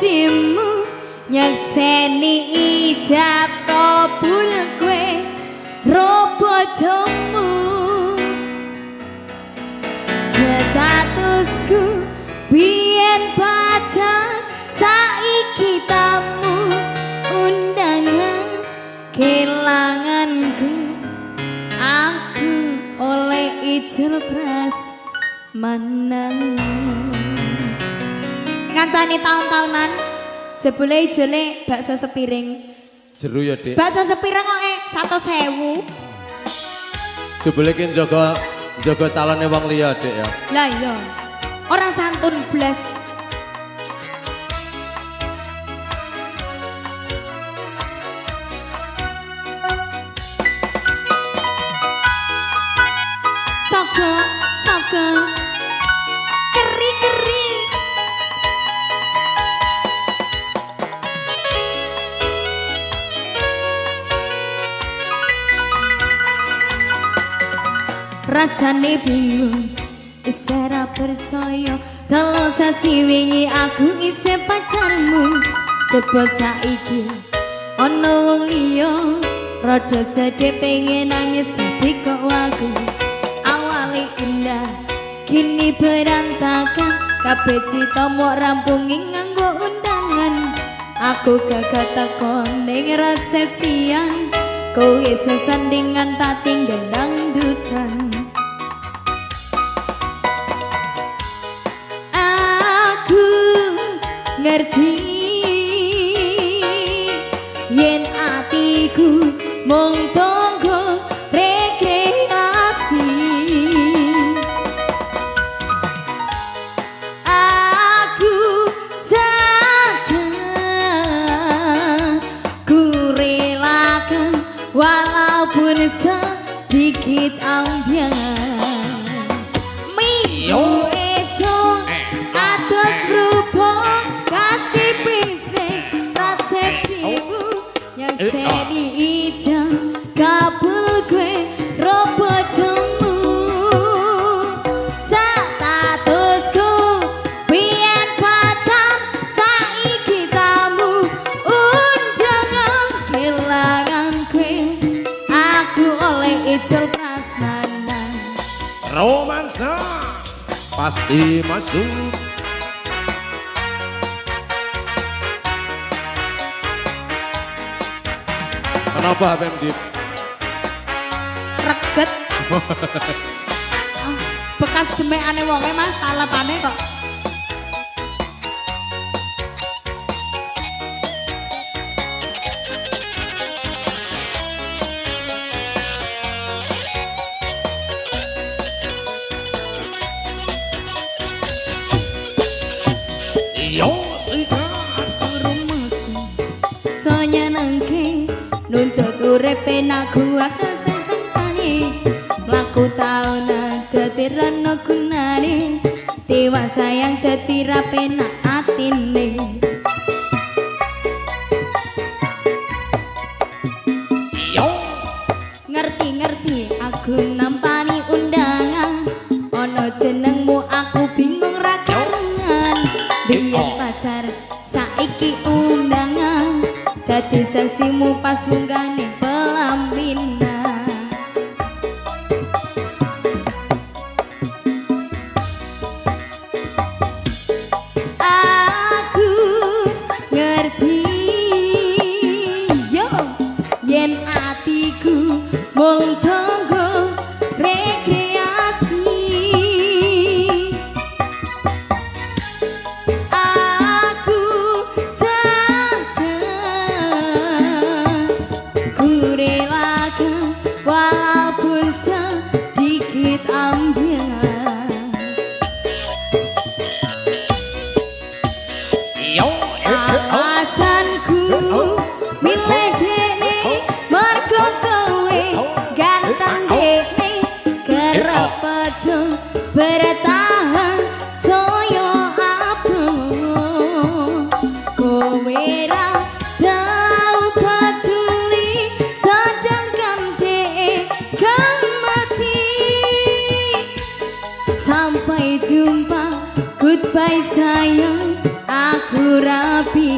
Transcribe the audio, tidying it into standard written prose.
janjimu nyekseni ijab kabul kue robojomu statusku biyen pacar saiki tamu undangan kelanganku aku oleh ijel pras manang ngancani tahun-tahunan jebule ijele bakso sepiring jeru ya Dik bakso sepiring kok 100.000 jebule ki jaga calone wong liya Dik ya lah iya orang santun blas sogo keri rasane bingung isera percaya kalau sasi wingi aku isih pacarmu coba saiki ana wong liya rada sedih pengen nangis tapi kok aku awali indah kini berantakan kabeh cita mok rampungi nganggo undangan aku gagah takon ning resepsian kowe sesandingan tak tinggal dangdutan aku ngerti yen atiku mung tonggo rekreasi aku sadar ku relakan walaupun sedikit ambian minggu esok atas rupa kasih piseng resepsimu yang sedi ijam kabul gue robojomu statusku biyen pacar saiki tamu undangan kelangan gue aku oleh ijel prasmanan romansa pasti masuk kenapa Bang Dip? Reget bekas gemekane wonge mas talepane kok yo sikat rumus sonya nangke nuntut urepe naku akasesantani mlaku tahunan dadi rana gunane dewa sayang dadi rapena atine yo ngerti aku nampani undangan ono jenengmu aku bingung ra karengan biyen pacar saiki undangan dadi saksimu pas munggane pelaminan aku ngerti yo yen atiku mung tonggo rekreasi aku sadar ku relakan walaupun sedikit ambian yo alasanku milih dene mergo kowe ganteng dene kerep padha bertahan soyo abang kowe ra tau peduli sedangkan dek gak mati sampai jumpa ku Goodbye sayang, aku rapi.